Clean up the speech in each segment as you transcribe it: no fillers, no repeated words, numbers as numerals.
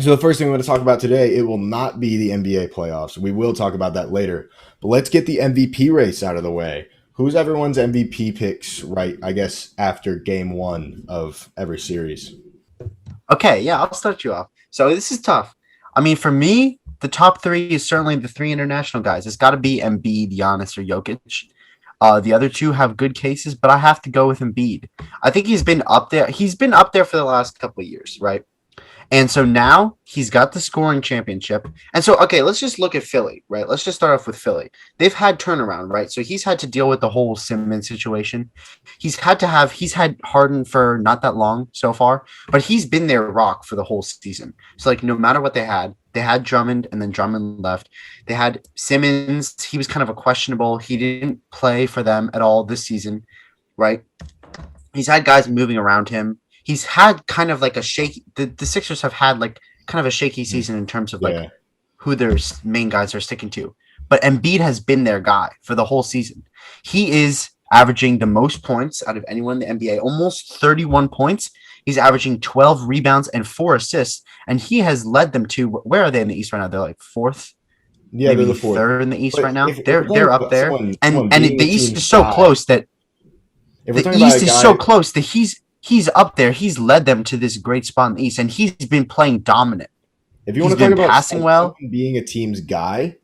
So the first thing I'm going to talk about today, it will not be the NBA playoffs. We will talk about that later. But let's get the MVP race out of the way. Who's everyone's MVP picks, right? I guess after game one of every series. Okay, yeah, I'll start you off. So this is tough. I mean, for me, the top three is certainly the three international guys. It's got to be Embiid, Giannis, or Jokic. The other two have good cases, but I have to go with Embiid. I think he's been up there. He's been up there for the last couple of years, right? And so now he's got the scoring championship. And so, okay, let's just look at Philly, right? Let's just start off with Philly. They've had turnaround, right? So he's had to deal with the whole Simmons situation. He's had Harden for not that long so far, but he's been their rock for the whole season. So, like, no matter what they had Drummond and then Drummond left. They had Simmons. He was kind of a questionable. He didn't play for them at all this season, right? He's had guys moving around him. He's had kind of like a shaky. The Sixers have had like kind of a shaky season in terms of like Yeah. who their main guys are sticking to. But Embiid has been their guy for the whole season. He is averaging the most points out of anyone in the NBA, almost 31 points. He's averaging 12 rebounds and 4 assists, and he has led them to where are they in the East right now? They're like fourth, Yeah, they're maybe the fourth. third in the East But right now. if we're talking They're up about there, someone and being the a East team's is so guy, close that if we're the talking about a East is so guy, close that he's up there. He's led them to this great spot in the East, and he's been playing dominant. if you want He's to talk been about passing well. someone being a team's guy,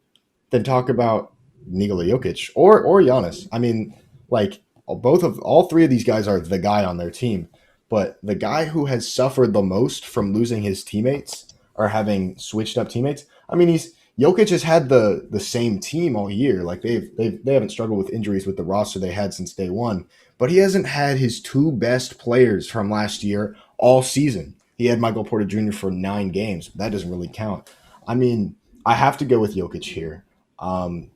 then talk about Nikola Jokic or Giannis. I mean, like all three of these guys are the guy on their team, but the guy who has suffered the most from losing his teammates or having switched up teammates. I mean, he's Jokic has had the same team all year. Like they haven't struggled with injuries with the roster they had since day one, but he hasn't had his two best players from last year all season. He had Michael Porter Jr. for 9 games. But that doesn't really count. I mean, I have to go with Jokic here. Um,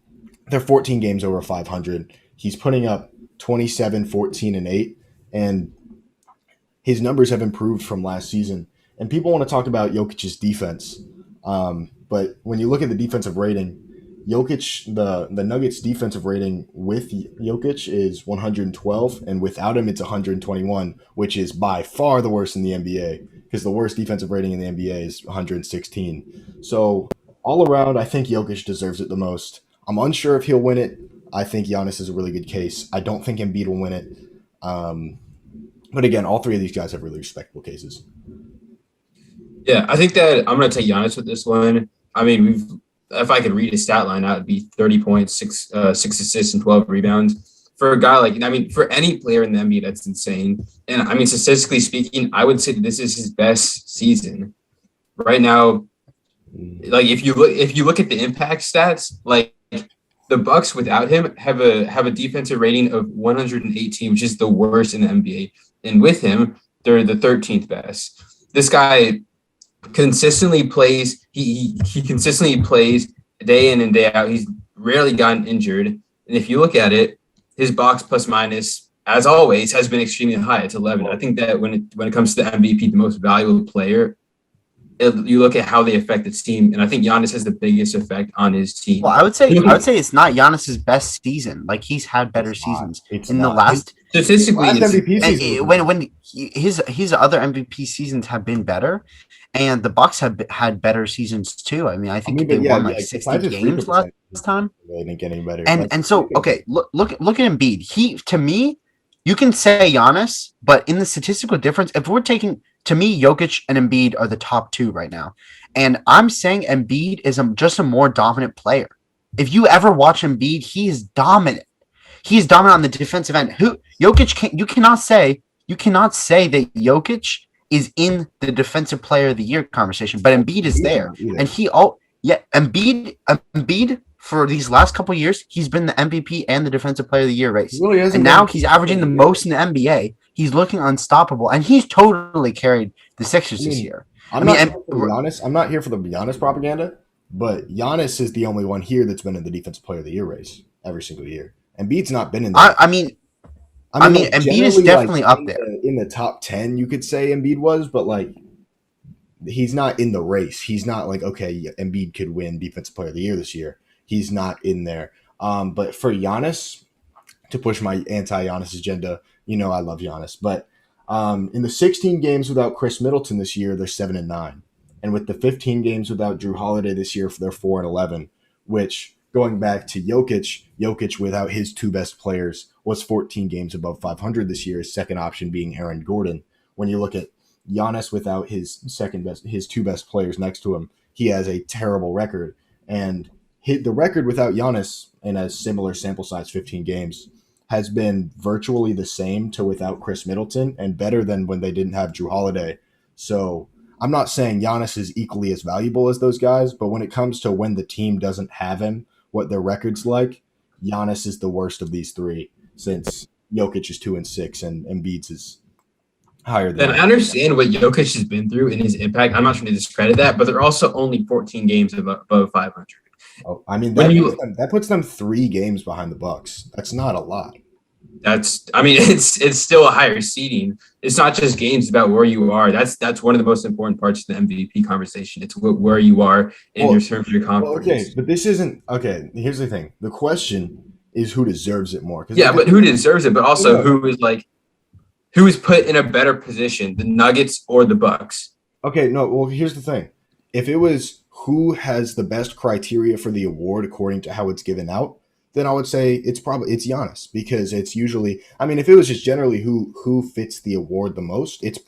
they're 14 games over 500. He's putting up 27, 14, and 8. And his numbers have improved from last season. And people want to talk about Jokic's defense. But when you look at the defensive rating, the Nuggets defensive rating with Jokic is 112, and without him, it's 121, which is by far the worst in the NBA because the worst defensive rating in the NBA is 116. So all around, I think Jokic deserves it the most. I'm unsure if he'll win it. I think Giannis is a really good case. I don't think Embiid will win it. Um, but again, all three of these guys have really respectable cases. Yeah, I think that I'm going to take Giannis with this one. I mean, if I could read his stat line, that would be 30 points, six assists, and 12 rebounds. For a guy like, I mean, for any player in the NBA, that's insane. And I mean, statistically speaking, I would say this is his best season right now. Like if you look at the impact stats, like the Bucks without him have a defensive rating of 118, which is the worst in the NBA. And with him, they're the 13th best. This guy consistently plays. He consistently plays day in and day out. He's rarely gotten injured. And if you look at it, his box plus minus, as always, has been extremely high. It's 11. I think that when it comes to the MVP, the most valuable player, you look at how they affect the team, and I think Giannis has the biggest effect on his team. Well, I would say it's not Giannis's best season. Like he's had better seasons It's in the not. last. Statistically, Last it's, MVP season. When his other MVP seasons have been better, and the Bucks have had better seasons too. I mean, I think they But yeah, won like 60 games last time. really didn't get any better. And so okay, look at Embiid. He to me, you can say Giannis, but in the statistical difference, if we're taking to me, Jokic and Embiid are the top two right now, and I'm saying Embiid is just a more dominant player. If you ever watch Embiid, he is dominant. He is dominant on the defensive end. Who Jokic can you cannot say that Jokic is in the defensive player of the year conversation, but Embiid is there, and Embiid for these last couple of years, he's been the MVP and the defensive player of the year race. Really hasn't And now he's averaging the most in the NBA. He's looking unstoppable, and he's totally carried the Sixers this year. I'm not here for Giannis. I'm not here for the Giannis propaganda, but Giannis is the only one here that's been in the defensive player of the year race every single year. Embiid's not been in there. I mean, like, Embiid is generally, definitely like, up there. in the top 10, you could say Embiid was, but like he's not in the race. He's not like, okay, Embiid could win defensive player of the year this year. He's not in there. But for Giannis, to push my anti-Giannis agenda, I love Giannis, but in the 16 games without Chris Middleton this year, they're 7-9. And with the 15 games without Drew Holiday this year, they're 4-11, which going back to Jokic without his two best players was 14 games above 500 this year, his second option being Aaron Gordon. When you look at Giannis without his two best players next to him, he has a terrible record. And the record without Giannis in a similar sample size, 15 games, has been virtually the same to without Chris Middleton and better than when they didn't have Drew Holiday. So I'm not saying Giannis is equally as valuable as those guys, but when it comes to when the team doesn't have him, what their record's like, Giannis is the worst of these three since Jokic is 2-6 and Embiid's is higher than And I that. understand what Jokic has been through and his impact. I'm not trying to discredit that, but they're also only 14 games above 500. Oh, I mean, When you- that puts them 3 games behind the Bucks. That's not a lot. It's still a higher seeding. It's not just games about where you are. That's one of the most important parts of the MVP conversation. It's where you are in your terms of your conference. Okay, but this isn't okay. Here's the thing: the question is who deserves it more. Yeah, but who deserves it? But also who is put in a better position, the Nuggets or the Bucks? Okay, no. Well, here's the thing: if it was who has the best criteria for the award according to how it's given out, then I would say it's Giannis because it's usually. I mean, if it was just generally who fits the award the most, it's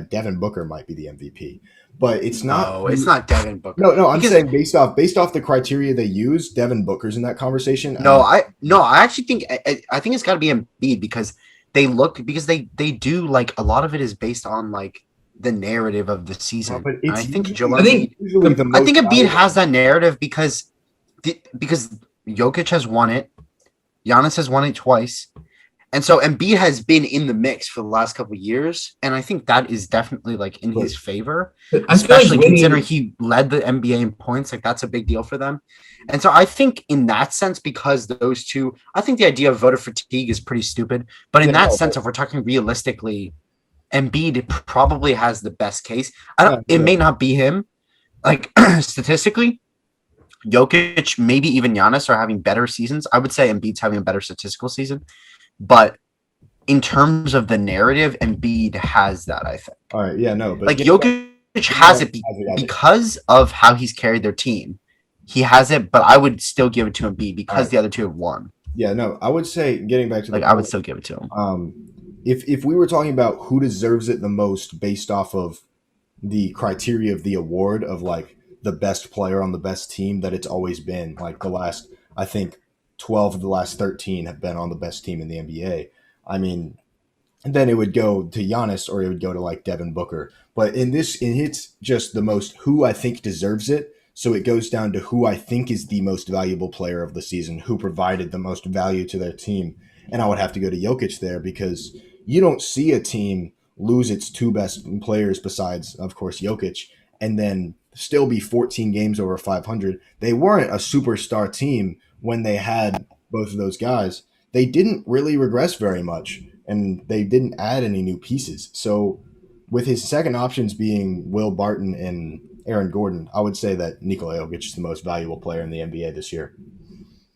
Devin Booker might be the MVP, but it's not. No, it's not Devin Booker. No. I'm saying based off the criteria they use, Devin Booker's in that conversation. I actually think I think it's got to be Embiid because they do like a lot of it is based on like the narrative of the season. But And I think usually the most Embiid valuable. has that narrative because Jokic has won it, Giannis has won it twice, and so Embiid has been in the mix for the last couple of years, and I think that is definitely like in his favor, I feel especially like considering he led the NBA in points. Like that's a big deal for them, and so I think in that sense, because those two, I think the idea of voter fatigue is pretty stupid. But in that sense, if we're talking realistically, Embiid probably has the best case. It may not be him, like statistically. Jokic, maybe even Giannis are having better seasons. I would say Embiid's having a better statistical season, but in terms of the narrative, Embiid has that. I think. All right, yeah, no, but Like Jokic has it because of how he's carried their team. He has it, but I would still give it to Embiid because the other two have won. Yeah, no, I would say getting back to Like I would still give it to him. If we were talking about who deserves it the most based off of the criteria of the award of like the best player on the best team that it's always been like the last I think 12 of the last 13 have been on the best team in the NBA. I mean, then it would go to Giannis or it would go to like Devin Booker. But it's just the most who I think deserves it. So it goes down to who I think is the most valuable player of the season, who provided the most value to their team. And I would have to go to Jokic there because you don't see a team lose its two best players besides, of course, Jokic, and then still be 14 games over 500. They weren't a superstar team when they had both of those guys. They didn't really regress very much, and they didn't add any new pieces. So with his second options being Will Barton and Aaron Gordon, I would say that Nikola Jokic is the most valuable player in the NBA this year.